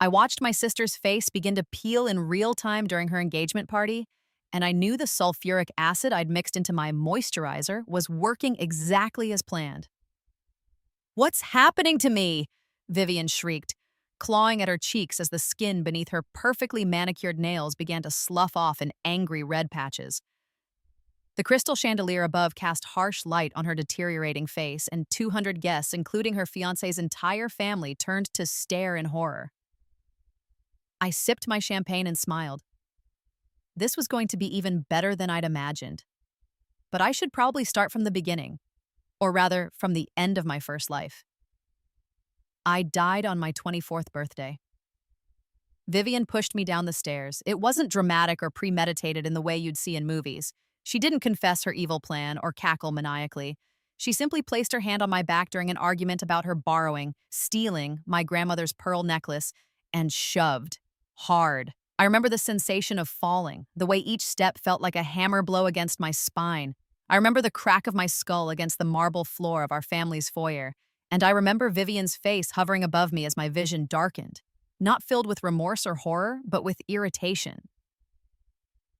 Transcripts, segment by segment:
I watched my sister's face begin to peel in real time during her engagement party, and I knew the sulfuric acid I'd mixed into my moisturizer was working exactly as planned. "What's happening to me?" Vivian shrieked, clawing at her cheeks as the skin beneath her perfectly manicured nails began to slough off in angry red patches. The crystal chandelier above cast harsh light on her deteriorating face, and 200 guests, including her fiancé's entire family, turned to stare in horror. I sipped my champagne and smiled. This was going to be even better than I'd imagined. But I should probably start from the beginning, or rather, from the end of my first life. I died on my 24th birthday. Vivian pushed me down the stairs. It wasn't dramatic or premeditated in the way you'd see in movies. She didn't confess her evil plan or cackle maniacally. She simply placed her hand on my back during an argument about her stealing my grandmother's pearl necklace, and shoved. Hard. I remember the sensation of falling, the way each step felt like a hammer blow against my spine. I remember the crack of my skull against the marble floor of our family's foyer, and I remember Vivian's face hovering above me as my vision darkened, not filled with remorse or horror, but with irritation.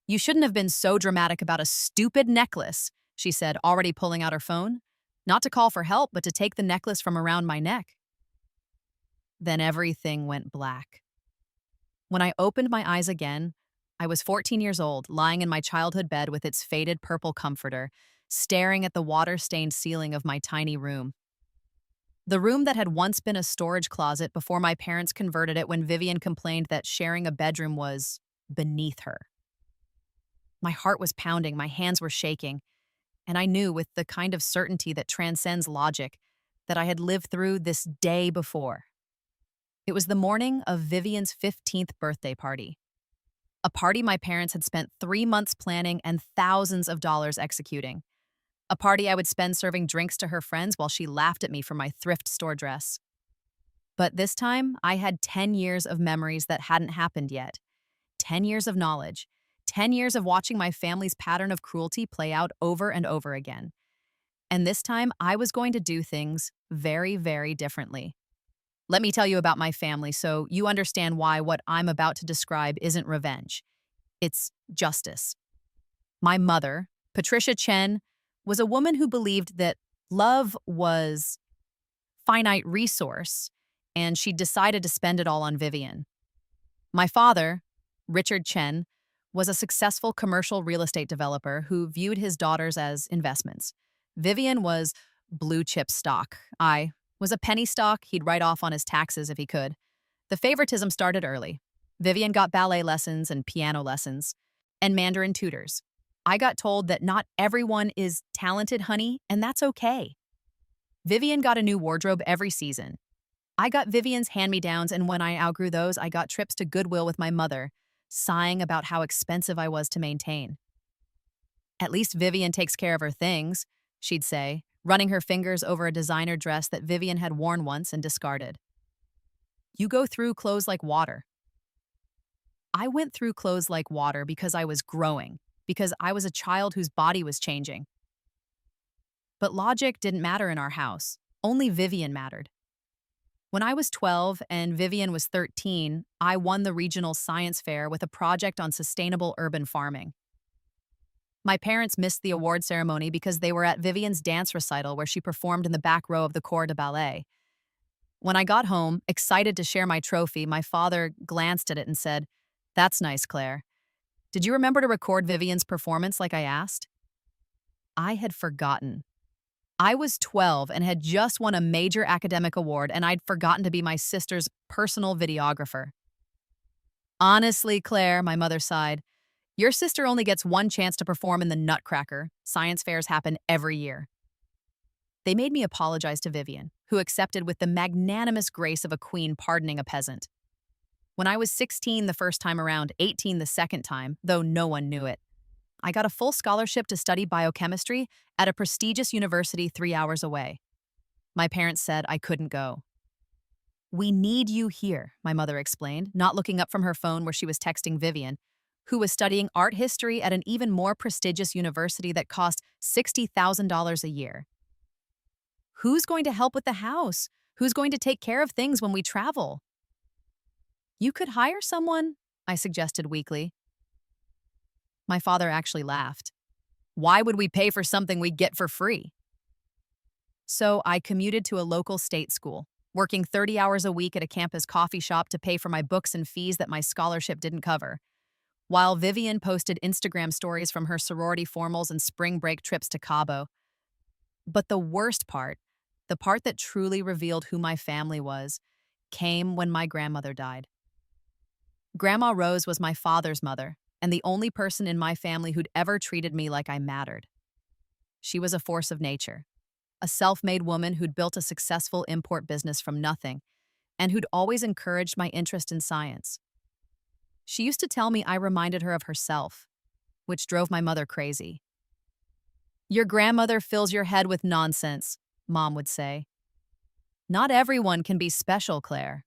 "You shouldn't have been so dramatic about a stupid necklace," she said, already pulling out her phone. Not to call for help, but to take the necklace from around my neck. Then everything went black. When I opened my eyes again, I was 14 years old, lying in my childhood bed with its faded purple comforter, staring at the water-stained ceiling of my tiny room. The room that had once been a storage closet before my parents converted it when Vivian complained that sharing a bedroom was beneath her. My heart was pounding, my hands were shaking, and I knew with the kind of certainty that transcends logic that I had lived through this day before. It was the morning of Vivian's 15th birthday party. A party my parents had spent 3 months planning and thousands of dollars executing. A party I would spend serving drinks to her friends while she laughed at me for my thrift store dress. But this time, I had 10 years of memories that hadn't happened yet. 10 years of knowledge. 10 years of watching my family's pattern of cruelty play out over and over again. And this time, I was going to do things very, very differently. Let me tell you about my family so you understand why what I'm about to describe isn't revenge. It's justice. My mother, Patricia Chen, was a woman who believed that love was finite resource, and she decided to spend it all on Vivian. My father, Richard Chen, was a successful commercial real estate developer who viewed his daughters as investments. Vivian was blue chip stock. I was a penny stock he'd write off on his taxes if he could. The favoritism started early. Vivian got ballet lessons and piano lessons, and Mandarin tutors. I got told that not everyone is talented, honey, and that's okay. Vivian got a new wardrobe every season. I got Vivian's hand-me-downs, and when I outgrew those, I got trips to Goodwill with my mother, sighing about how expensive I was to maintain. "At least Vivian takes care of her things," she'd say, running her fingers over a designer dress that Vivian had worn once and discarded. "You go through clothes like water." I went through clothes like water because I was growing, because I was a child whose body was changing. But logic didn't matter in our house. Only Vivian mattered. When I was 12 and Vivian was 13, I won the regional science fair with a project on sustainable urban farming. My parents missed the award ceremony because they were at Vivian's dance recital where she performed in the back row of the Corps de Ballet. When I got home, excited to share my trophy, my father glanced at it and said, "That's nice, Claire. Did you remember to record Vivian's performance like I asked?" I had forgotten. I was 12 and had just won a major academic award, and I'd forgotten to be my sister's personal videographer. "Honestly, Claire," my mother sighed, "your sister only gets one chance to perform in the Nutcracker. Science fairs happen every year." They made me apologize to Vivian, who accepted with the magnanimous grace of a queen pardoning a peasant. When I was 16 the first time around, 18 the second time, though no one knew it, I got a full scholarship to study biochemistry at a prestigious university 3 hours away. My parents said I couldn't go. "We need you here," my mother explained, not looking up from her phone where she was texting Vivian, who was studying art history at an even more prestigious university that cost $60,000 a year. "Who's going to help with the house? Who's going to take care of things when we travel?" You could hire someone, I suggested weakly. My father actually laughed. Why would we pay for something we get for free? So I commuted to a local state school, working 30 hours a week at a campus coffee shop to pay for my books and fees that my scholarship didn't cover, while Vivian posted Instagram stories from her sorority formals and spring break trips to Cabo. But the worst part, the part that truly revealed who my family was, came when my grandmother died. Grandma Rose was my father's mother, and the only person in my family who'd ever treated me like I mattered. She was a force of nature, a self-made woman who'd built a successful import business from nothing, and who'd always encouraged my interest in science. She used to tell me I reminded her of herself, which drove my mother crazy. Your grandmother fills your head with nonsense, Mom would say. Not everyone can be special, Claire.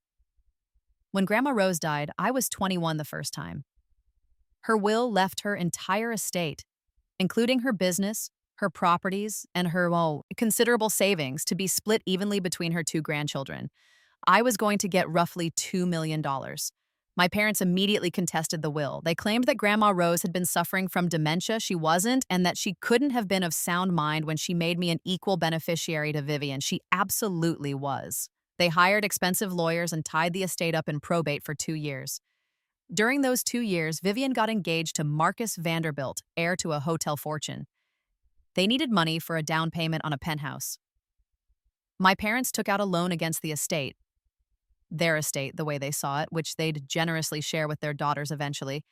When Grandma Rose died, I was 21 the first time. Her will left her entire estate, including her business, her properties, and her, considerable savings to be split evenly between her two grandchildren. I was going to get roughly $2 million. My parents immediately contested the will. They claimed that Grandma Rose had been suffering from dementia she wasn't, and that she couldn't have been of sound mind when she made me an equal beneficiary to Vivian. She absolutely was. They hired expensive lawyers and tied the estate up in probate for 2 years. During those 2 years, Vivian got engaged to Marcus Vanderbilt, heir to a hotel fortune. They needed money for a down payment on a penthouse. My parents took out a loan against the estate, their estate the way they saw it, which they'd generously share with their daughters eventually,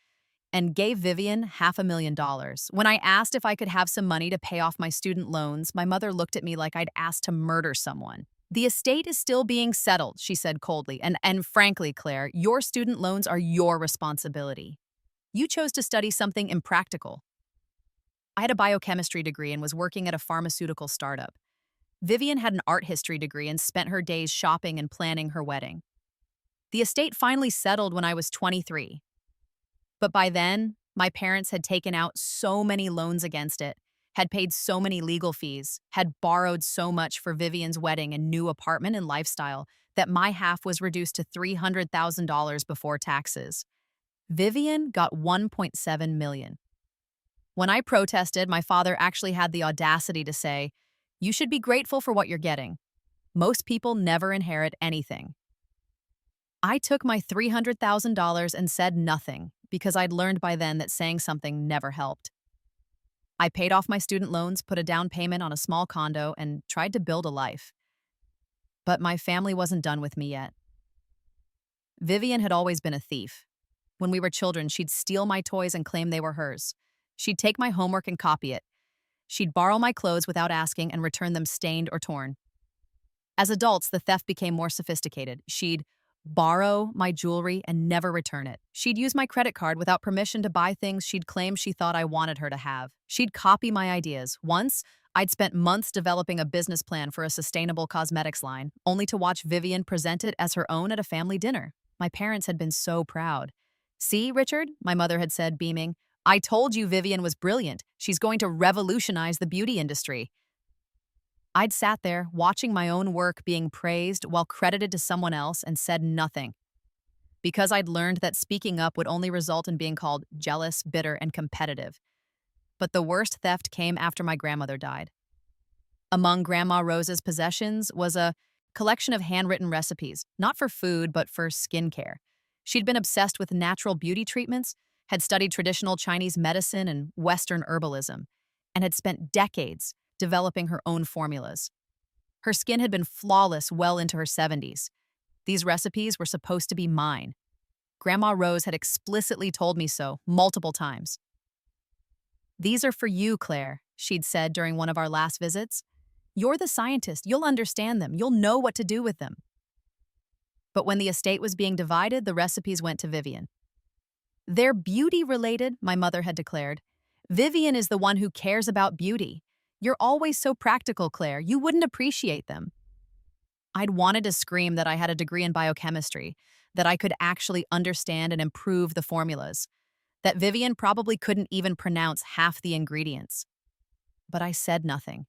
and gave Vivian $500,000. When I asked if I could have some money to pay off my student loans, my mother looked at me like I'd asked to murder someone. The estate is still being settled, she said coldly, and frankly, Claire, your student loans are your responsibility. You chose to study something impractical. I had a biochemistry degree and was working at a pharmaceutical startup. Vivian had an art history degree and spent her days shopping and planning her wedding. The estate finally settled when I was 23. But by then, my parents had taken out so many loans against it, had paid so many legal fees, had borrowed so much for Vivian's wedding and new apartment and lifestyle that my half was reduced to $300,000 before taxes. Vivian got $1.7 million. When I protested, my father actually had the audacity to say, "You should be grateful for what you're getting. Most people never inherit anything." I took my $300,000 and said nothing because I'd learned by then that saying something never helped. I paid off my student loans, put a down payment on a small condo, and tried to build a life. But my family wasn't done with me yet. Vivian had always been a thief. When we were children, she'd steal my toys and claim they were hers. She'd take my homework and copy it. She'd borrow my clothes without asking and return them stained or torn. As adults, the theft became more sophisticated. She'd borrow my jewelry and never return it. She'd use my credit card without permission to buy things she'd claimed she thought I wanted her to have. She'd copy my ideas. Once, I'd spent months developing a business plan for a sustainable cosmetics line, only to watch Vivian present it as her own at a family dinner. My parents had been so proud. "See, Richard," my mother had said, beaming, "I told you Vivian was brilliant. She's going to revolutionize the beauty industry." I'd sat there, watching my own work being praised while credited to someone else, and said nothing. Because I'd learned that speaking up would only result in being called jealous, bitter, and competitive. But the worst theft came after my grandmother died. Among Grandma Rose's possessions was a collection of handwritten recipes, not for food, but for skincare. She'd been obsessed with natural beauty treatments, had studied traditional Chinese medicine and Western herbalism, and had spent decades developing her own formulas. Her skin had been flawless well into her 70s. These recipes were supposed to be mine. Grandma Rose had explicitly told me so multiple times. "These are for you, Claire," she'd said during one of our last visits. "You're the scientist. You'll understand them. You'll know what to do with them." But when the estate was being divided, the recipes went to Vivian. "They're beauty-related," my mother had declared. "Vivian is the one who cares about beauty. You're always so practical, Claire. You wouldn't appreciate them." I'd wanted to scream that I had a degree in biochemistry, that I could actually understand and improve the formulas, that Vivian probably couldn't even pronounce half the ingredients. But I said nothing.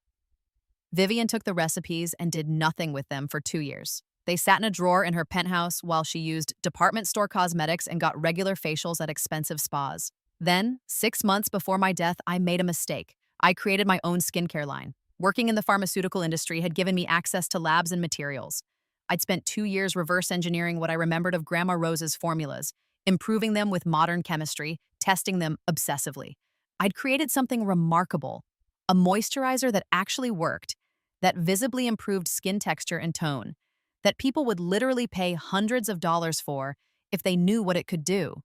Vivian took the recipes and did nothing with them for 2 years. They sat in a drawer in her penthouse while she used department store cosmetics and got regular facials at expensive spas. Then, 6 months before my death, I made a mistake. I created my own skincare line. Working in the pharmaceutical industry had given me access to labs and materials. I'd spent 2 years reverse engineering what I remembered of Grandma Rose's formulas, improving them with modern chemistry, testing them obsessively. I'd created something remarkable, a moisturizer that actually worked, that visibly improved skin texture and tone, that people would literally pay hundreds of dollars for if they knew what it could do.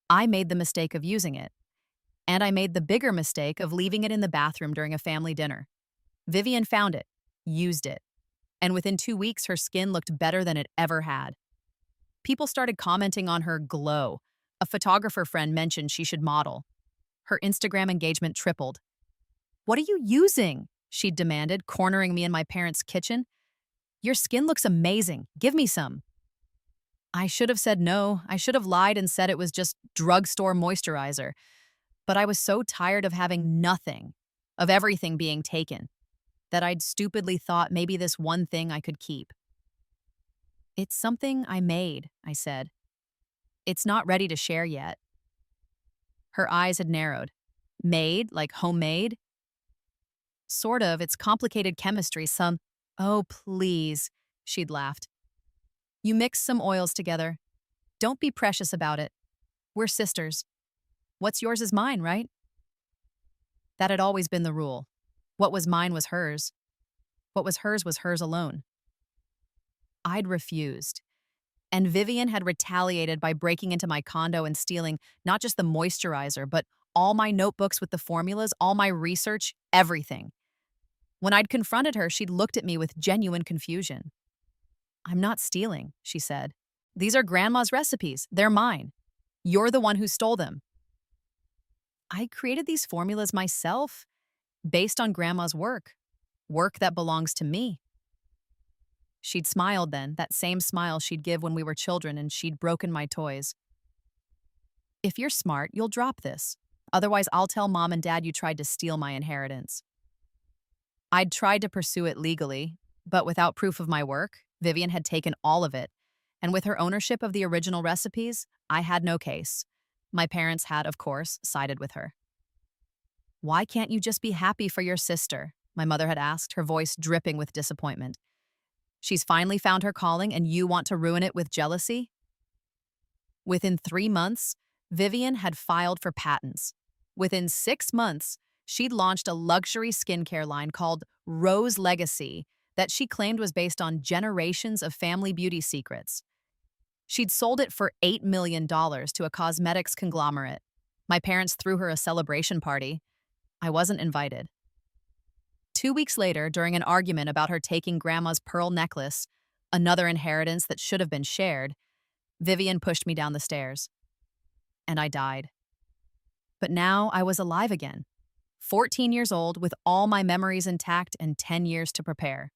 I made the mistake of using it, and I made the bigger mistake of leaving it in the bathroom during a family dinner. Vivian found it, used it, and within 2 weeks her skin looked better than it ever had. People started commenting on her glow. A photographer friend mentioned she should model. Her Instagram engagement tripled. "What are you using?" she demanded, cornering me in my parents' kitchen. "Your skin looks amazing. Give me some." I should have said no. I should have lied and said it was just drugstore moisturizer. But I was so tired of having nothing, of everything being taken, that I'd stupidly thought maybe this one thing I could keep. "It's something I made," I said. "It's not ready to share yet." Her eyes had narrowed. "Made? Like homemade?" "Sort of. It's complicated chemistry, some—" "Oh, please," she'd laughed. "You mix some oils together. Don't be precious about it. We're sisters. What's yours is mine, right?" That had always been the rule. What was mine was hers. What was hers alone. I'd refused. And Vivian had retaliated by breaking into my condo and stealing not just the moisturizer, but all my notebooks with the formulas, all my research, everything. When I'd confronted her, she'd looked at me with genuine confusion. "I'm not stealing," she said. "These are Grandma's recipes. They're mine. You're the one who stole them." I created these formulas myself, based on Grandma's work that belongs to me. She'd smiled then, that same smile she'd give when we were children and she'd broken my toys. "If you're smart, you'll drop this. Otherwise, I'll tell Mom and Dad you tried to steal my inheritance." I'd tried to pursue it legally, but without proof of my work, Vivian had taken all of it. And with her ownership of the original recipes, I had no case. My parents had, of course, sided with her. "Why can't you just be happy for your sister?" my mother had asked, her voice dripping with disappointment. "She's finally found her calling and you want to ruin it with jealousy?" Within 3 months, Vivian had filed for patents. Within 6 months, she'd launched a luxury skincare line called Rose Legacy that she claimed was based on generations of family beauty secrets. She'd sold it for $8 million to a cosmetics conglomerate. My parents threw her a celebration party. I wasn't invited. 2 weeks later, during an argument about her taking Grandma's pearl necklace, another inheritance that should have been shared, Vivian pushed me down the stairs. And I died. But now I was alive again, 14 years old with all my memories intact and 10 years to prepare.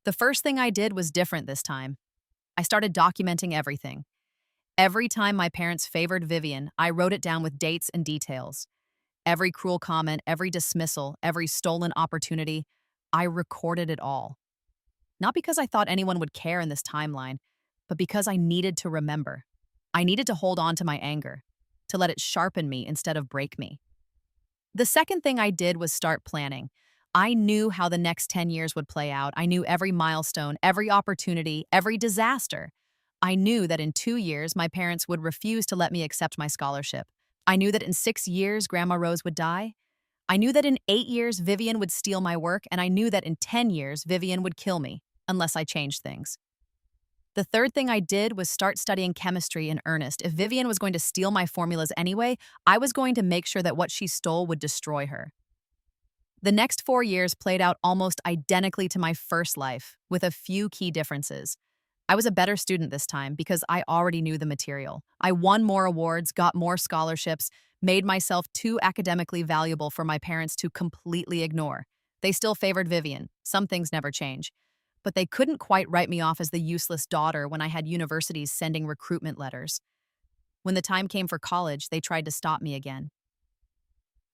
The first thing I did was different this time. I started documenting everything. Every time my parents favored Vivian, I wrote it down with dates and details. Every cruel comment, every dismissal, every stolen opportunity, I recorded it all. Not because I thought anyone would care in this timeline, but because I needed to remember. I needed to hold on to my anger, to let it sharpen me instead of break me. The second thing I did was start planning. I knew how the next 10 years would play out. I knew every milestone, every opportunity, every disaster. I knew that in 2 years, my parents would refuse to let me accept my scholarship. I knew that in 6 years, Grandma Rose would die. I knew that in 8 years, Vivian would steal my work, and I knew that in 10 years, Vivian would kill me, unless I changed things. The third thing I did was start studying chemistry in earnest. If Vivian was going to steal my formulas anyway, I was going to make sure that what she stole would destroy her. The next 4 years played out almost identically to my first life, with a few key differences. I was a better student this time because I already knew the material. I won more awards, got more scholarships, made myself too academically valuable for my parents to completely ignore. They still favored Vivian. Some things never change. But they couldn't quite write me off as the useless daughter when I had universities sending recruitment letters. When the time came for college, they tried to stop me again.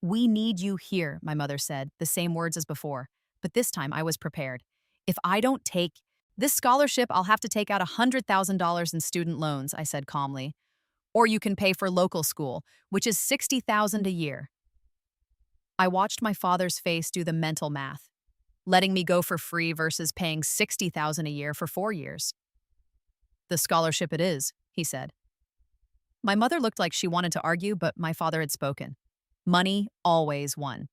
"We need you here," my mother said, the same words as before. But this time I was prepared. If I don't take This scholarship, I'll have to take out $100,000 in student loans, I said calmly. Or you can pay for local school, which is $60,000 a year. I watched my father's face do the mental math, letting me go for free versus paying $60,000 a year for 4 years. The scholarship it is, he said. My mother looked like she wanted to argue, but my father had spoken. Money always won.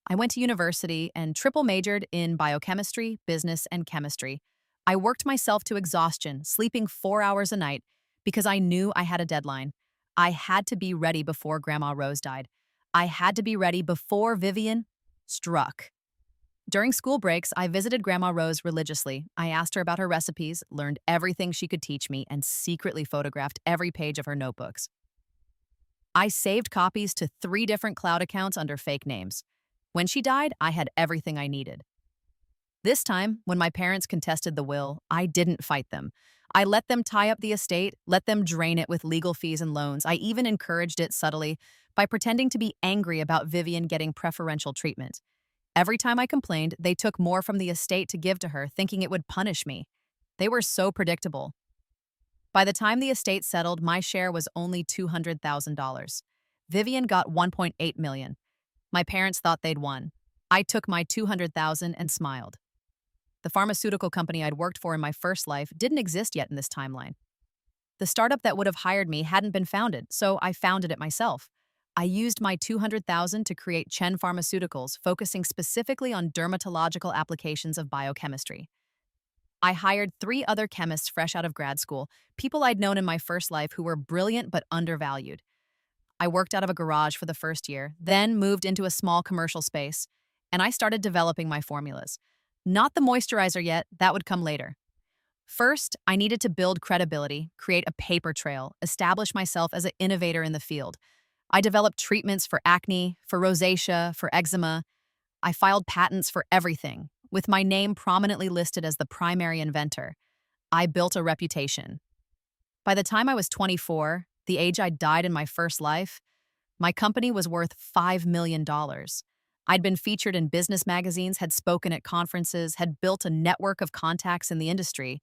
I went to university and triple majored in biochemistry, business, and chemistry. I worked myself to exhaustion, sleeping 4 hours a night, because I knew I had a deadline. I had to be ready before Grandma Rose died. I had to be ready before Vivian struck. During school breaks, I visited Grandma Rose religiously. I asked her about her recipes, learned everything she could teach me, and secretly photographed every page of her notebooks. I saved copies to 3 different cloud accounts under fake names. When she died, I had everything I needed. This time, when my parents contested the will, I didn't fight them. I let them tie up the estate, let them drain it with legal fees and loans. I even encouraged it subtly by pretending to be angry about Vivian getting preferential treatment. Every time I complained, they took more from the estate to give to her, thinking it would punish me. They were so predictable. By the time the estate settled, my share was only $200,000. Vivian got $1.8 million. My parents thought they'd won. I took my $200,000 and smiled. The pharmaceutical company I'd worked for in my first life didn't exist yet in this timeline. The startup that would have hired me hadn't been founded, so I founded it myself. I used my $200,000 to create Chen Pharmaceuticals, focusing specifically on dermatological applications of biochemistry. I hired 3 other chemists fresh out of grad school, people I'd known in my first life who were brilliant but undervalued. I worked out of a garage for the first year, then moved into a small commercial space, and I started developing my formulas. Not the moisturizer yet, that would come later. First, I needed to build credibility, create a paper trail, establish myself as an innovator in the field. I developed treatments for acne, for rosacea, for eczema. I filed patents for everything, with my name prominently listed as the primary inventor. I built a reputation. By the time I was 24, the age I died in my first life, my company was worth $5 million. I'd been featured in business magazines, had spoken at conferences, had built a network of contacts in the industry.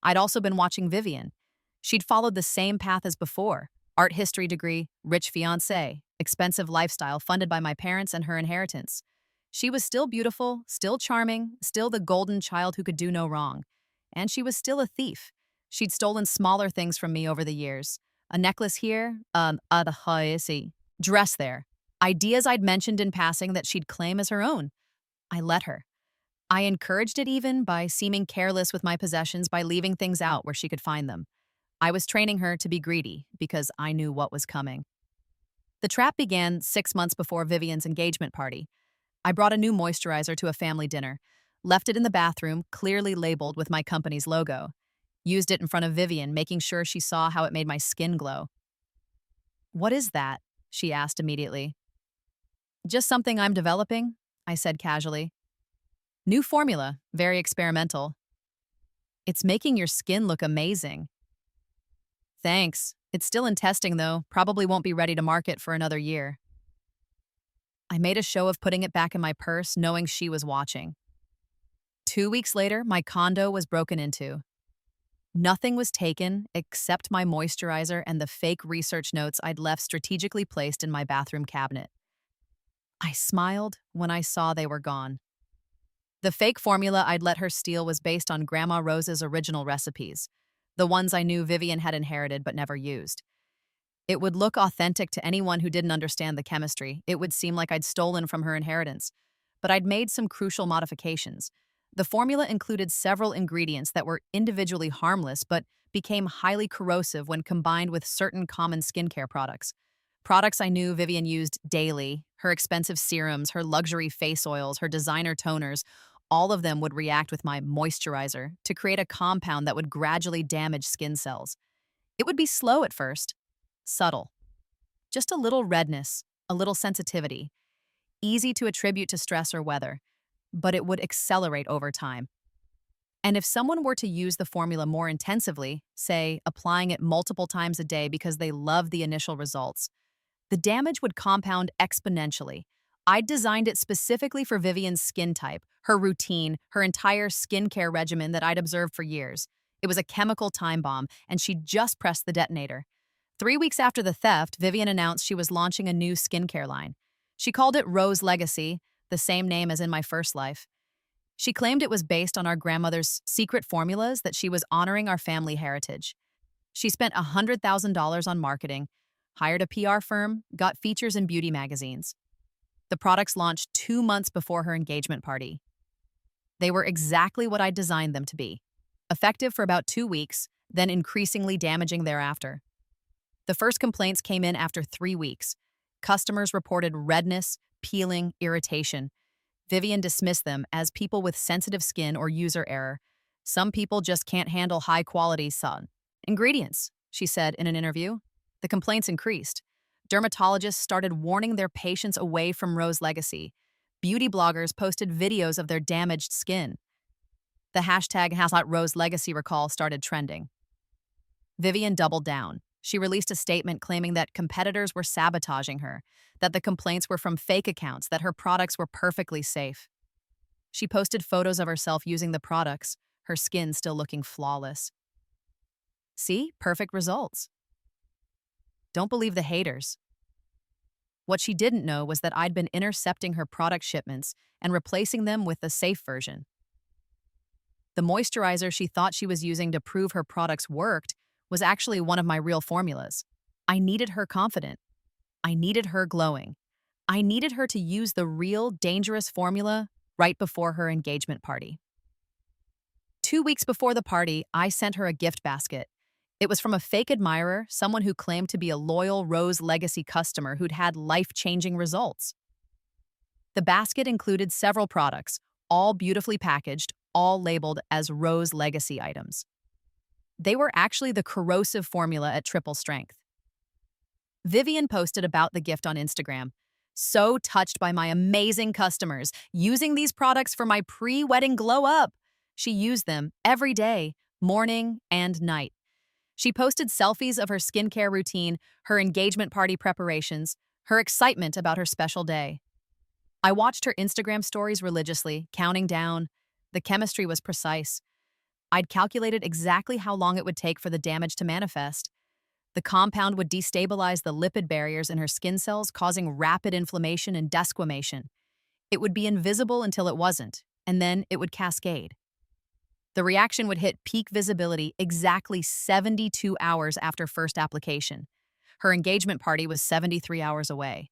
I'd also been watching Vivian. She'd followed the same path as before: art history degree, rich fiancé, expensive lifestyle funded by my parents and her inheritance. She was still beautiful, still charming, still the golden child who could do no wrong. And she was still a thief. She'd stolen smaller things from me over the years. A necklace here, dress there. Ideas I'd mentioned in passing that she'd claim as her own. I let her. I encouraged it even by seeming careless with my possessions, by leaving things out where she could find them. I was training her to be greedy because I knew what was coming. The trap began 6 months before Vivian's engagement party. I brought a new moisturizer to a family dinner, left it in the bathroom, clearly labeled with my company's logo. Used it in front of Vivian, making sure she saw how it made my skin glow. "What is that?" she asked immediately. "Just something I'm developing," I said casually. "New formula, very experimental." "It's making your skin look amazing." "Thanks. It's still in testing, though. Probably won't be ready to market for another year." I made a show of putting it back in my purse, knowing she was watching. 2 weeks later, my condo was broken into. Nothing was taken except my moisturizer and the fake research notes I'd left strategically placed in my bathroom cabinet. I smiled when I saw they were gone. The fake formula I'd let her steal was based on Grandma Rose's original recipes, the ones I knew Vivian had inherited but never used. It would look authentic to anyone who didn't understand the chemistry. It would seem like I'd stolen from her inheritance. But I'd made some crucial modifications. The formula included several ingredients that were individually harmless but became highly corrosive when combined with certain common skincare products. Products I knew Vivian used daily: her expensive serums, her luxury face oils, her designer toners. All of them would react with my moisturizer to create a compound that would gradually damage skin cells. It would be slow at first, subtle. Just a little redness, a little sensitivity, easy to attribute to stress or weather, but it would accelerate over time. And if someone were to use the formula more intensively, say applying it multiple times a day because they loved the initial results, the damage would compound exponentially. I'd designed it specifically for Vivian's skin type, her routine, her entire skincare regimen that I'd observed for years. It was a chemical time bomb, and she'd just pressed the detonator. 3 weeks after the theft, Vivian announced she was launching a new skincare line. She called it Rose Legacy, the same name as in my first life. She claimed it was based on our grandmother's secret formulas, that she was honoring our family heritage. She spent $100,000 on marketing, hired a PR firm, got features in beauty magazines. The products launched 2 months before her engagement party. They were exactly what I designed them to be, effective for about 2 weeks, then increasingly damaging thereafter. The first complaints came in after 3 weeks. Customers reported redness, peeling, irritation. Vivian dismissed them as people with sensitive skin or user error. Some people just can't handle high-quality sun. Ingredients, she said in an interview. The complaints increased. Dermatologists started warning their patients away from Rose Legacy. Beauty bloggers posted videos of their damaged skin. The hashtag #RoseLegacyRecall started trending. Vivian doubled down. She released a statement claiming that competitors were sabotaging her, that the complaints were from fake accounts, that her products were perfectly safe. She posted photos of herself using the products, her skin still looking flawless. See? Perfect results. Don't believe the haters. What she didn't know was that I'd been intercepting her product shipments and replacing them with the safe version. The moisturizer she thought she was using to prove her products worked was actually one of my real formulas. I needed her confident. I needed her glowing. I needed her to use the real, dangerous formula right before her engagement party. 2 weeks before the party, I sent her a gift basket. It was from a fake admirer, someone who claimed to be a loyal Rose Legacy customer who'd had life-changing results. The basket included several products, all beautifully packaged, all labeled as Rose Legacy items. They were actually the corrosive formula at triple strength. Vivian posted about the gift on Instagram. So touched by my amazing customers, using these products for my pre-wedding glow-up. She used them every day, morning and night. She posted selfies of her skincare routine, her engagement party preparations, her excitement about her special day. I watched her Instagram stories religiously, counting down. The chemistry was precise. I'd calculated exactly how long it would take for the damage to manifest. The compound would destabilize the lipid barriers in her skin cells, causing rapid inflammation and desquamation. It would be invisible until it wasn't, and then it would cascade. The reaction would hit peak visibility exactly 72 hours after first application. Her engagement party was 73 hours away.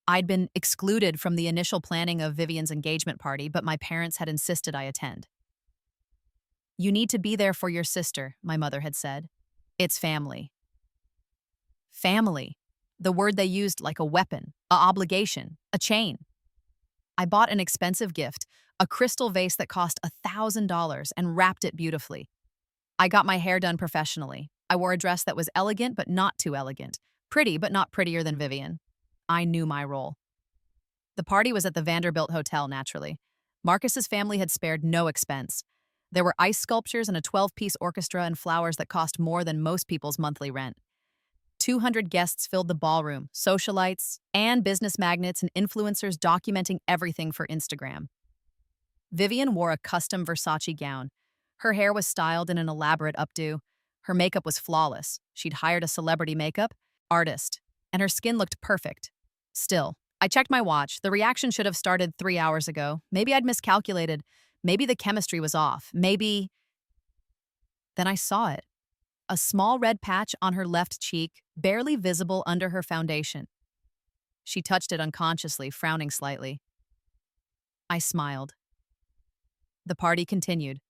I'd been excluded from the initial planning of Vivian's engagement party, but my parents had insisted I attend. "You need to be there for your sister," my mother had said. "It's family." Family. The word they used like a weapon, a obligation, a chain. I bought an expensive gift, a crystal vase that cost $1,000, and wrapped it beautifully. I got my hair done professionally. I wore a dress that was elegant but not too elegant, pretty but not prettier than Vivian. I knew my role. The party was at the Vanderbilt Hotel, naturally. Marcus's family had spared no expense. There were ice sculptures and a 12-piece orchestra and flowers that cost more than most people's monthly rent. 200 guests filled the ballroom, socialites, and business magnates and influencers documenting everything for Instagram. Vivian wore a custom Versace gown. Her hair was styled in an elaborate updo. Her makeup was flawless. She'd hired a celebrity makeup artist, and her skin looked perfect. Still, I checked my watch. The reaction should have started 3 hours ago. Maybe I'd miscalculated. Maybe the chemistry was off. Maybe... Then I saw it. A small red patch on her left cheek, barely visible under her foundation. She touched it unconsciously, frowning slightly. I smiled. The party continued.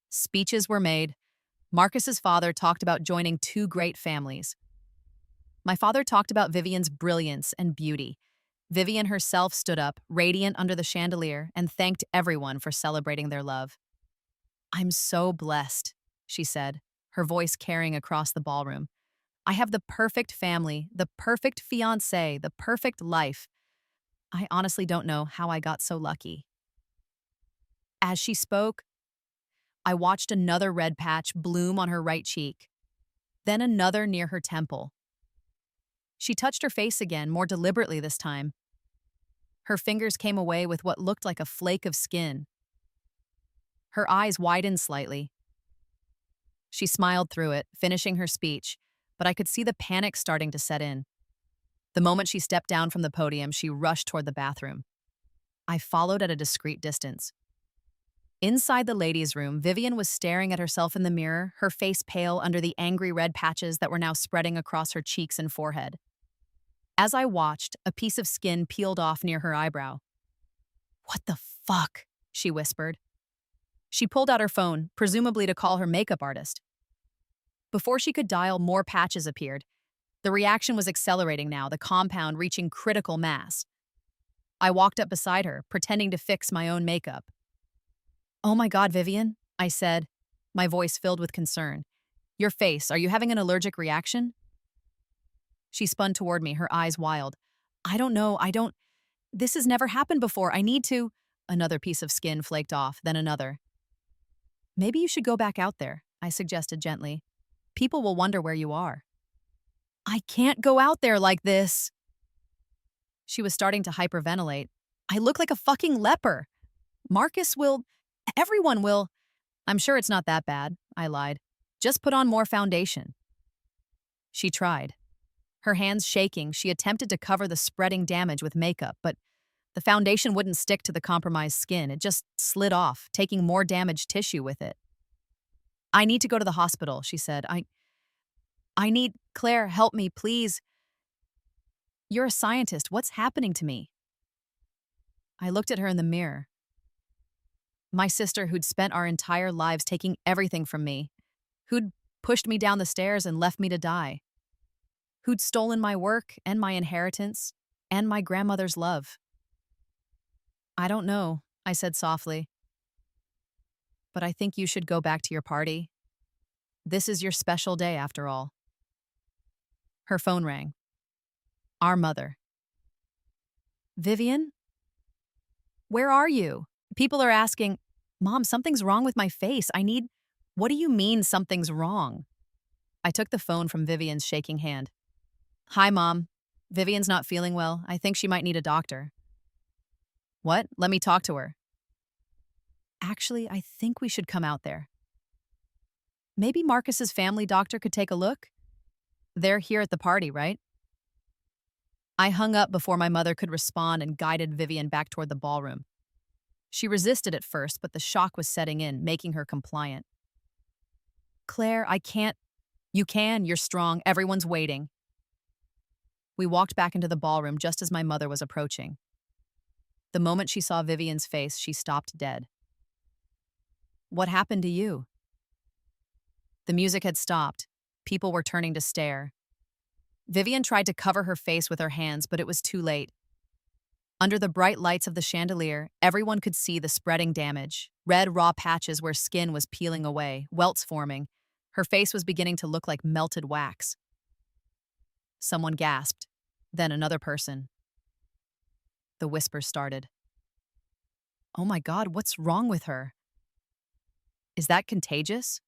Speeches were made. Marcus's father talked about joining 2 great families. My father talked about Vivian's brilliance and beauty. Vivian herself stood up, radiant under the chandelier, and thanked everyone for celebrating their love. "I'm so blessed," she said, her voice carrying across the ballroom. "I have the perfect family, the perfect fiancé, the perfect life. I honestly don't know how I got so lucky." As she spoke, I watched another red patch bloom on her right cheek, then another near her temple. She touched her face again, more deliberately this time. Her fingers came away with what looked like a flake of skin. Her eyes widened slightly. She smiled through it, finishing her speech, but I could see the panic starting to set in. The moment she stepped down from the podium, she rushed toward the bathroom. I followed at a discreet distance. Inside the ladies' room, Vivian was staring at herself in the mirror, her face pale under the angry red patches that were now spreading across her cheeks and forehead. As I watched, a piece of skin peeled off near her eyebrow. "What the fuck?" she whispered. She pulled out her phone, presumably to call her makeup artist. Before she could dial, more patches appeared. The reaction was accelerating now, the compound reaching critical mass. I walked up beside her, pretending to fix my own makeup. "Oh my God, Vivian," I said, my voice filled with concern. "Your face, are you having an allergic reaction?" She spun toward me, her eyes wild. "I don't know, this has never happened before, I need to—" Another piece of skin flaked off, then another. "Maybe you should go back out there," I suggested gently. "People will wonder where you are." "I can't go out there like this." She was starting to hyperventilate. "I look like a fucking leper. Marcus will, everyone will." "I'm sure it's not that bad," I lied. "Just put on more foundation." She tried. Her hands shaking, she attempted to cover the spreading damage with makeup, but the foundation wouldn't stick to the compromised skin. It just slid off, taking more damaged tissue with it. "I need to go to the hospital," she said. I need, Claire, help me, please." "You're a scientist. What's happening to me?" I looked at her in the mirror. My sister, who'd spent our entire lives taking everything from me, who'd pushed me down the stairs and left me to die, who'd stolen my work and my inheritance and my grandmother's love. "I don't know," I said softly, "but I think you should go back to your party. This is your special day, after all." Her phone rang. Our mother. "Vivian? Where are you? People are asking, 'Mom, something's wrong with my face. What do you mean something's wrong?'" I took the phone from Vivian's shaking hand. "Hi, Mom. Vivian's not feeling well. I think she might need a doctor." "What? Let me talk to her." "Actually, I think we should come out there. Maybe Marcus's family doctor could take a look? They're here at the party, right?" I hung up before my mother could respond and guided Vivian back toward the ballroom. She resisted at first, but the shock was setting in, making her compliant. "Claire, I can't." "You can, you're strong, everyone's waiting." We walked back into the ballroom just as my mother was approaching. The moment she saw Vivian's face, she stopped dead. "What happened to you?" The music had stopped. People were turning to stare. Vivian tried to cover her face with her hands, but it was too late. Under the bright lights of the chandelier, everyone could see the spreading damage, red raw patches where skin was peeling away, welts forming. Her face was beginning to look like melted wax. Someone gasped, then another person. The whispers started. "Oh my God, what's wrong with her? Is that contagious?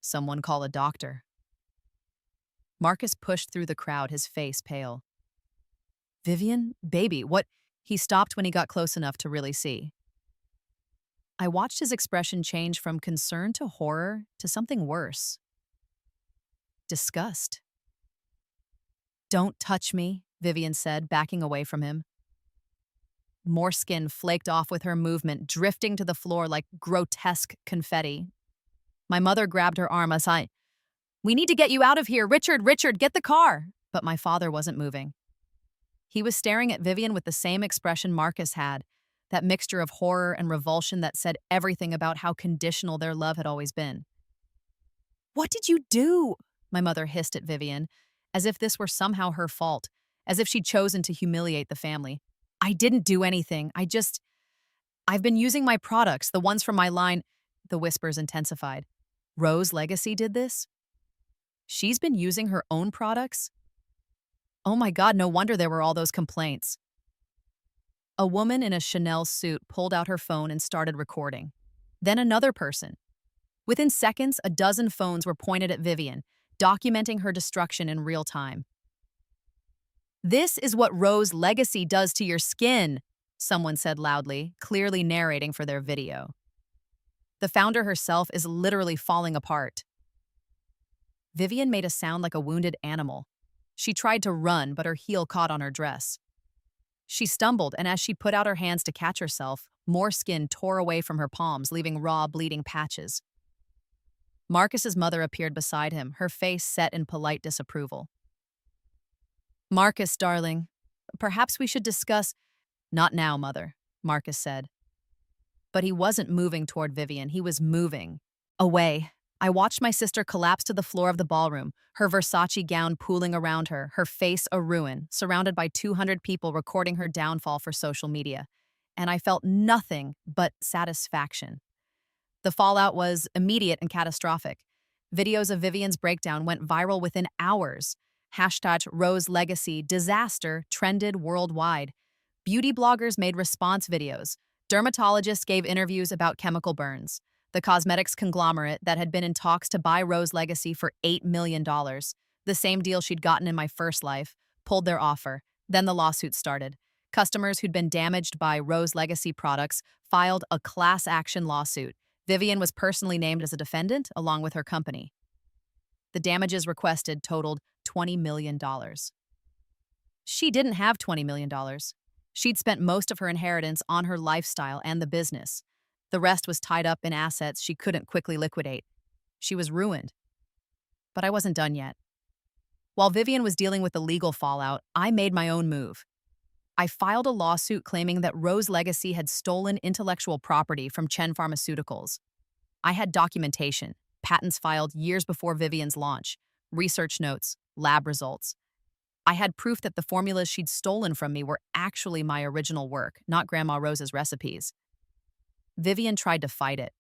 Someone call a doctor." Marcus pushed through the crowd, his face pale. "Vivian, baby, what?" He stopped when he got close enough to really see. I watched his expression change from concern to horror to something worse. Disgust. "Don't touch me," Vivian said, backing away from him. More skin flaked off with her movement, drifting to the floor like grotesque confetti. My mother grabbed her arm as "We need to get you out of here. Richard, get the car." But my father wasn't moving. He was staring at Vivian with the same expression Marcus had, that mixture of horror and revulsion that said everything about how conditional their love had always been. "What did you do?" my mother hissed at Vivian, as if this were somehow her fault, as if she'd chosen to humiliate the family. "I didn't do anything. I've been using my products, the ones from my line." The whispers intensified. "Rose Legacy did this? She's been using her own products? Oh my God, no wonder there were all those complaints." A woman in a Chanel suit pulled out her phone and started recording. Then another person. Within seconds, a dozen phones were pointed at Vivian, documenting her destruction in real time. "This is what Rose Legacy does to your skin," someone said loudly, clearly narrating for their video. The founder herself is literally falling apart. Vivian made a sound like a wounded animal. She tried to run, but her heel caught on her dress. She stumbled, and as she put out her hands to catch herself, more skin tore away from her palms, leaving raw, bleeding patches. Marcus's mother appeared beside him, her face set in polite disapproval. "Marcus, darling, perhaps we should discuss—" "Not now, mother," Marcus said. But he wasn't moving toward Vivian, he was moving. Away. I watched my sister collapse to the floor of the ballroom, her Versace gown pooling around her, her face a ruin, surrounded by 200 people recording her downfall for social media. And I felt nothing but satisfaction. The fallout was immediate and catastrophic. Videos of Vivian's breakdown went viral within hours. Hashtag Rose Legacy disaster trended worldwide. Beauty bloggers made response videos. Dermatologists gave interviews about chemical burns. The cosmetics conglomerate that had been in talks to buy Rose Legacy for $8 million, the same deal she'd gotten in my first life, pulled their offer. Then the lawsuit started. Customers who'd been damaged by Rose Legacy products filed a class action lawsuit. Vivian was personally named as a defendant, along with her company. The damages requested totaled $20 million. She didn't have $20 million. She'd spent most of her inheritance on her lifestyle and the business. The rest was tied up in assets she couldn't quickly liquidate. She was ruined. But I wasn't done yet. While Vivian was dealing with the legal fallout, I made my own move. I filed a lawsuit claiming that Rose Legacy had stolen intellectual property from Chen Pharmaceuticals. I had documentation, patents filed years before Vivian's launch, research notes, lab results. I had proof that the formulas she'd stolen from me were actually my original work, not Grandma Rose's recipes. Vivian tried to fight it.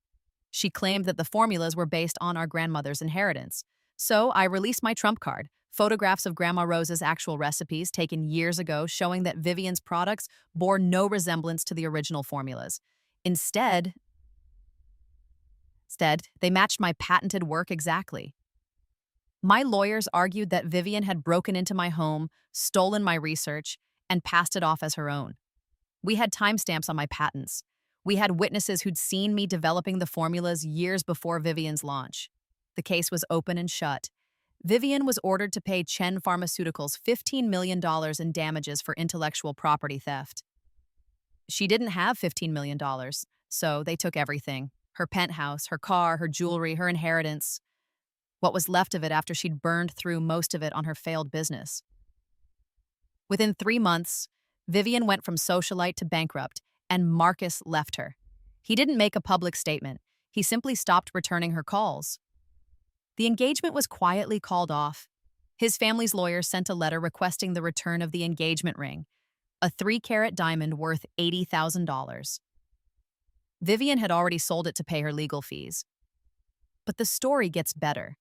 She claimed that the formulas were based on our grandmother's inheritance. So I released my trump card, photographs of Grandma Rose's actual recipes taken years ago showing that Vivian's products bore no resemblance to the original formulas. Instead, they matched my patented work exactly. My lawyers argued that Vivian had broken into my home, stolen my research, and passed it off as her own. We had timestamps on my patents. We had witnesses who'd seen me developing the formulas years before Vivian's launch. The case was open and shut. Vivian was ordered to pay Chen Pharmaceuticals $15 million in damages for intellectual property theft. She didn't have $15 million, so they took everything. Her penthouse, her car, her jewelry, her inheritance. What was left of it after she'd burned through most of it on her failed business. Within 3 months, Vivian went from socialite to bankrupt, and Marcus left her. He didn't make a public statement. He simply stopped returning her calls. The engagement was quietly called off. His family's lawyer sent a letter requesting the return of the engagement ring, a 3-carat diamond worth $80,000. Vivian had already sold it to pay her legal fees. But the story gets better.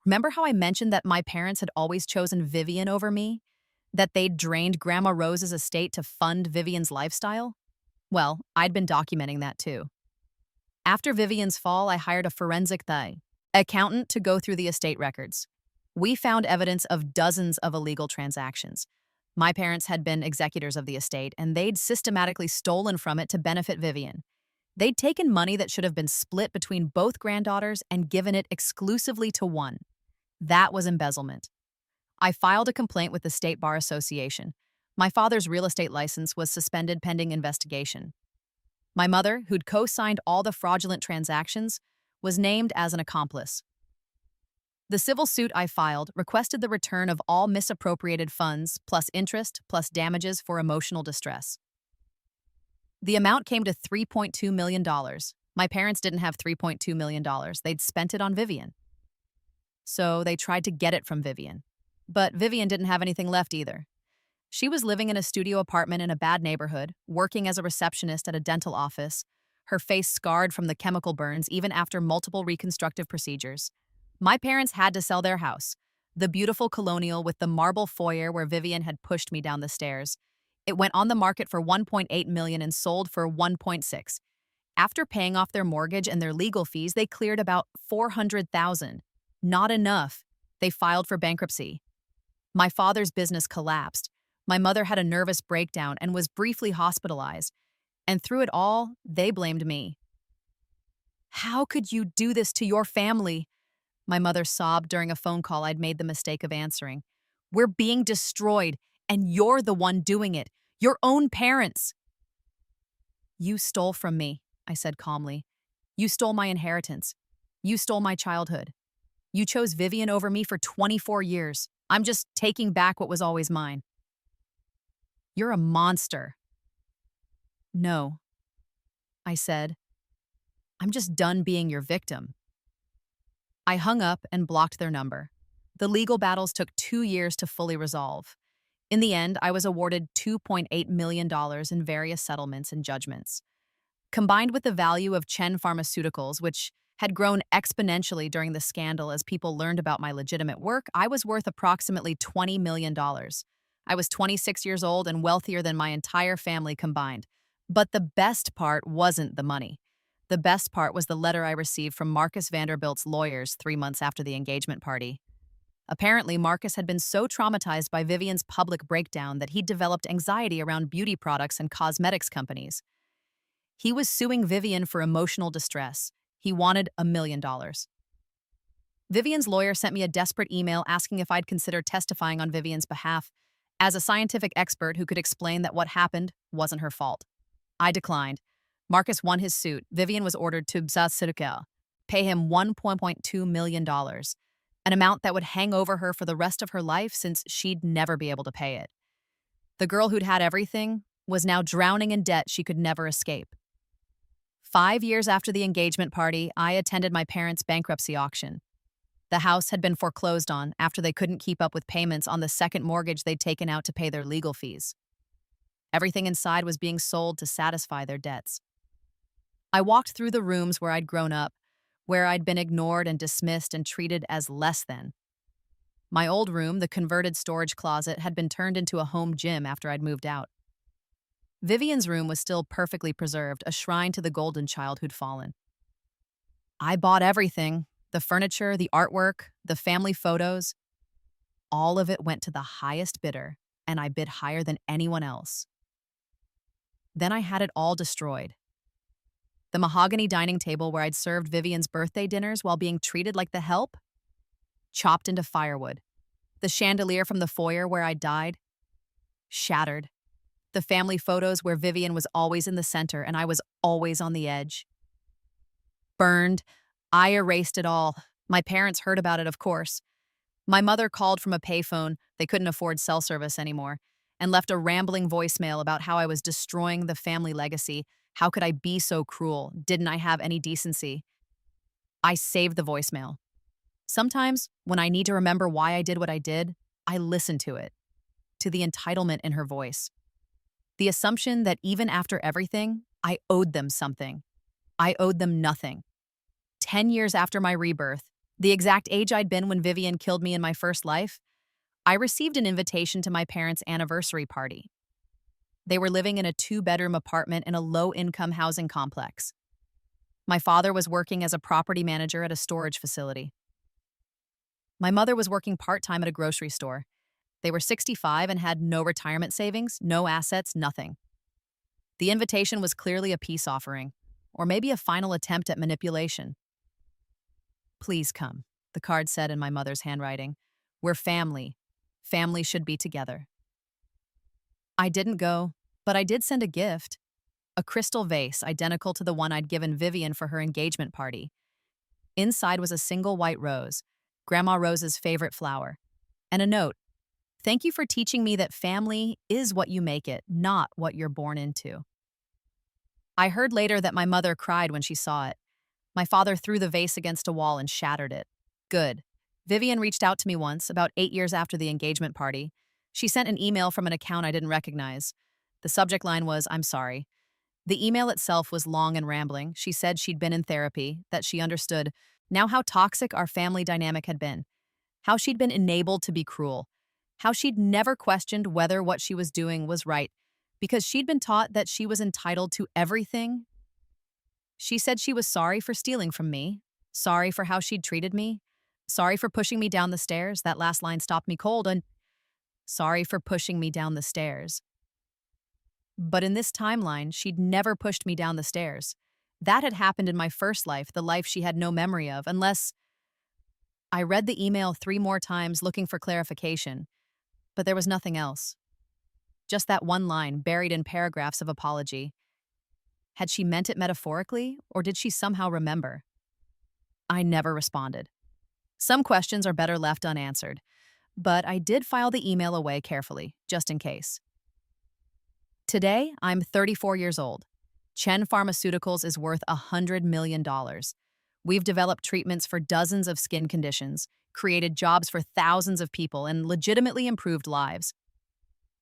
Remember how I mentioned that my parents had always chosen Vivian over me? That they'd drained Grandma Rose's estate to fund Vivian's lifestyle? Well, I'd been documenting that too. After Vivian's fall, I hired a forensic accountant to go through the estate records. We found evidence of dozens of illegal transactions. My parents had been executors of the estate, and they'd systematically stolen from it to benefit Vivian. They'd taken money that should have been split between both granddaughters and given it exclusively to one. That was embezzlement. I filed a complaint with the State Bar Association. My father's real estate license was suspended pending investigation. My mother, who'd co-signed all the fraudulent transactions, was named as an accomplice. The civil suit I filed requested the return of all misappropriated funds, plus interest, plus damages for emotional distress. The amount came to $3.2 million. My parents didn't have $3.2 million. They'd spent it on Vivian. So they tried to get it from Vivian. But Vivian didn't have anything left either. She was living in a studio apartment in a bad neighborhood, working as a receptionist at a dental office, her face scarred from the chemical burns even after multiple reconstructive procedures. My parents had to sell their house, the beautiful colonial with the marble foyer where Vivian had pushed me down the stairs. It went on the market for $1.8 million and sold for $1.6. After paying off their mortgage and their legal fees, they cleared about $400,000. Not enough. They filed for bankruptcy. My father's business collapsed. My mother had a nervous breakdown and was briefly hospitalized, and through it all, they blamed me. How could you do this to your family? My mother sobbed during a phone call I'd made the mistake of answering. We're being destroyed, and you're the one doing it. Your own parents. You stole from me, I said calmly. You stole my inheritance. You stole my childhood. You chose Vivian over me for 24 years. I'm just taking back what was always mine. You're a monster. No, I said. I'm just done being your victim. I hung up and blocked their number. The legal battles took 2 years to fully resolve. In the end, I was awarded $2.8 million in various settlements and judgments. Combined with the value of Chen Pharmaceuticals, which had grown exponentially during the scandal as people learned about my legitimate work, I was worth approximately $20 million. I was 26 years old and wealthier than my entire family combined. But the best part wasn't the money. The best part was the letter I received from Marcus Vanderbilt's lawyers 3 months after the engagement party. Apparently, Marcus had been so traumatized by Vivian's public breakdown that he'd developed anxiety around beauty products and cosmetics companies. He was suing Vivian for emotional distress. He wanted $1 million. Vivian's lawyer sent me a desperate email asking if I'd consider testifying on Vivian's behalf as a scientific expert who could explain that what happened wasn't her fault. I declined. Marcus won his suit. Vivian was ordered to pay him $1.2 million, an amount that would hang over her for the rest of her life since she'd never be able to pay it. The girl who'd had everything was now drowning in debt she could never escape. 5 years after the engagement party, I attended my parents' bankruptcy auction. The house had been foreclosed on after they couldn't keep up with payments on the second mortgage they'd taken out to pay their legal fees. Everything inside was being sold to satisfy their debts. I walked through the rooms where I'd grown up, where I'd been ignored and dismissed and treated as less than. My old room, the converted storage closet, had been turned into a home gym after I'd moved out. Vivian's room was still perfectly preserved, a shrine to the golden child who'd fallen. I bought everything, the furniture, the artwork, the family photos. All of it went to the highest bidder, and I bid higher than anyone else. Then I had it all destroyed. The mahogany dining table where I'd served Vivian's birthday dinners while being treated like the help? Chopped into firewood. The chandelier from the foyer where I died? Shattered. The family photos where Vivian was always in the center and I was always on the edge? Burned. I erased it all. My parents heard about it, of course. My mother called from a payphone, they couldn't afford cell service anymore, and left a rambling voicemail about how I was destroying the family legacy. How could I be so cruel? Didn't I have any decency? I saved the voicemail. Sometimes, when I need to remember why I did what I did, I listen to it, to the entitlement in her voice. The assumption that even after everything, I owed them something. I owed them nothing. 10 years after my rebirth, the exact age I'd been when Vivian killed me in my first life, I received an invitation to my parents' anniversary party. They were living in a 2-bedroom apartment in a low-income housing complex. My father was working as a property manager at a storage facility. My mother was working part-time at a grocery store. They were 65 and had no retirement savings, no assets, nothing. The invitation was clearly a peace offering, or maybe a final attempt at manipulation. Please come, the card said in my mother's handwriting. We're family. Family should be together. I didn't go, but I did send a gift. A crystal vase identical to the one I'd given Vivian for her engagement party. Inside was a single white rose, Grandma Rose's favorite flower, and a note. Thank you for teaching me that family is what you make it, not what you're born into. I heard later that my mother cried when she saw it. My father threw the vase against a wall and shattered it. Good. Vivian reached out to me once, about 8 years after the engagement party. She sent an email from an account I didn't recognize. The subject line was, "I'm sorry." The email itself was long and rambling. She said she'd been in therapy, that she understood now how toxic our family dynamic had been, how she'd been enabled to be cruel, how she'd never questioned whether what she was doing was right, because she'd been taught that she was entitled to everything. She said she was sorry for stealing from me, sorry for how she'd treated me, sorry for pushing me down the stairs. That last line stopped me cold, and Sorry for pushing me down the stairs. But in this timeline, she'd never pushed me down the stairs. That had happened in my first life, the life she had no memory of, unless I read the email 3 more times looking for clarification, but there was nothing else. Just that one line buried in paragraphs of apology. Had she meant it metaphorically, or did she somehow remember? I never responded. Some questions are better left unanswered, but I did file the email away carefully, just in case. Today, I'm 34 years old. Chen Pharmaceuticals is worth $100 million. We've developed treatments for dozens of skin conditions, created jobs for thousands of people, and legitimately improved lives.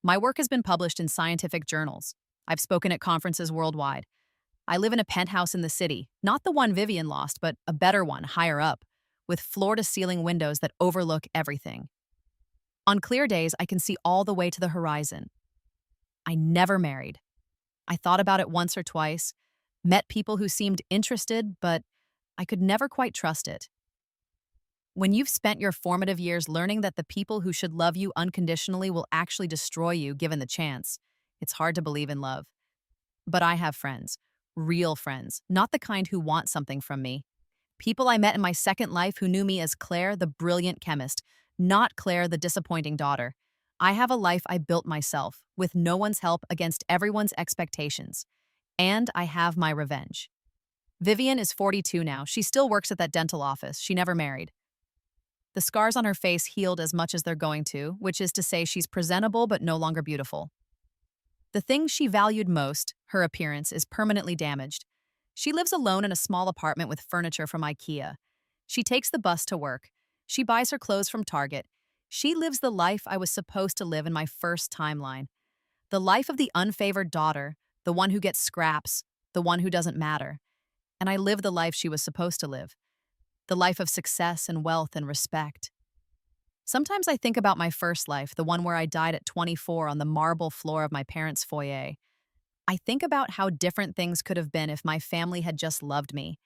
My work has been published in scientific journals. I've spoken at conferences worldwide. I live in a penthouse in the city, not the one Vivian lost, but a better one higher up, with floor-to-ceiling windows that overlook everything. On clear days, I can see all the way to the horizon. I never married. I thought about it once or twice, met people who seemed interested, but I could never quite trust it. When you've spent your formative years learning that the people who should love you unconditionally will actually destroy you given the chance, it's hard to believe in love. But I have friends, real friends, not the kind who want something from me. People I met in my second life who knew me as Claire, the brilliant chemist, not Claire, the disappointing daughter. I have a life I built myself, with no one's help against everyone's expectations. And I have my revenge. Vivian is 42 now. She still works at that dental office. She never married. The scars on her face healed as much as they're going to, which is to say she's presentable but no longer beautiful. The thing she valued most, her appearance, is permanently damaged. She lives alone in a small apartment with furniture from IKEA. She takes the bus to work. She buys her clothes from Target. She lives the life I was supposed to live in my first timeline. The life of the unfavored daughter, the one who gets scraps, the one who doesn't matter. And I live the life she was supposed to live. The life of success and wealth and respect. Sometimes I think about my first life, the one where I died at 24 on the marble floor of my parents' foyer. I think about how different things could have been if my family had just loved me,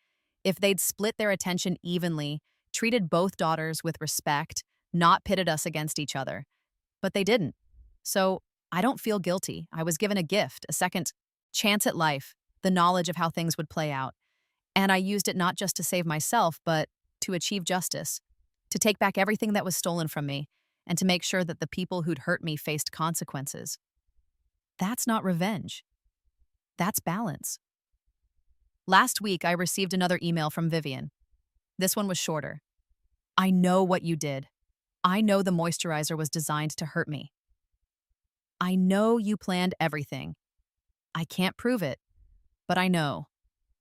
if they'd split their attention evenly, treated both daughters with respect, not pitted us against each other. But they didn't. So I don't feel guilty. I was given a gift, a second chance at life, the knowledge of how things would play out. And I used it not just to save myself, but to achieve justice, to take back everything that was stolen from me, and to make sure that the people who'd hurt me faced consequences. That's not revenge. That's balance. Last week, I received another email from Vivian. This one was shorter. I know what you did. I know the moisturizer was designed to hurt me. I know you planned everything. I can't prove it, but I know.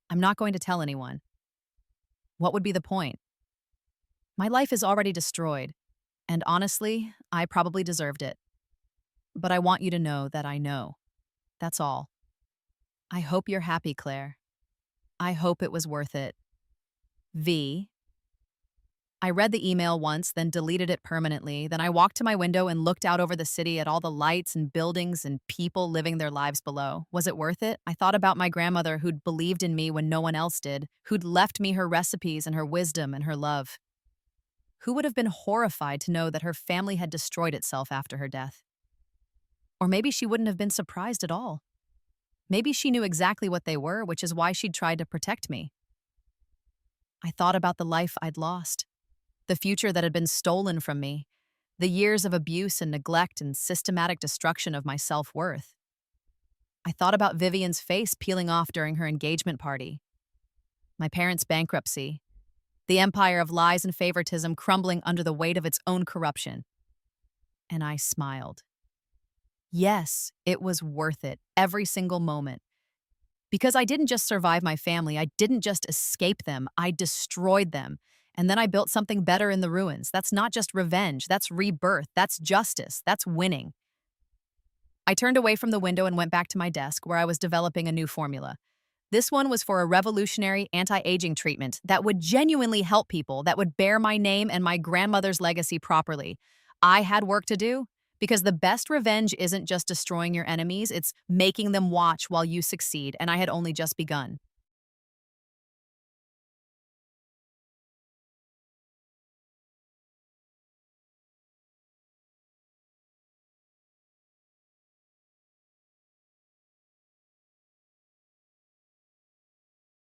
I'm not going to tell anyone. What would be the point? My life is already destroyed, and honestly, I probably deserved it. But I want you to know that I know. That's all. I hope you're happy, Claire. I hope it was worth it. V. I read the email once, then deleted it permanently. Then I walked to my window and looked out over the city at all the lights and buildings and people living their lives below. Was it worth it? I thought about my grandmother who'd believed in me when no one else did, who'd left me her recipes and her wisdom and her love. Who would have been horrified to know that her family had destroyed itself after her death? Or maybe she wouldn't have been surprised at all. Maybe she knew exactly what they were, which is why she'd tried to protect me. I thought about the life I'd lost. The future that had been stolen from me, the years of abuse and neglect and systematic destruction of my self-worth. I thought about Vivian's face peeling off during her engagement party, my parents' bankruptcy, the empire of lies and favoritism crumbling under the weight of its own corruption. And I smiled. Yes, it was worth it, every single moment. Because I didn't just survive my family, I didn't just escape them, I destroyed them. And then I built something better in the ruins. That's not just revenge, that's rebirth, that's justice, that's winning. I turned away from the window and went back to my desk where I was developing a new formula. This one was for a revolutionary anti-aging treatment that would genuinely help people, that would bear my name and my grandmother's legacy properly. I had work to do, because the best revenge isn't just destroying your enemies, it's making them watch while you succeed, and I had only just begun.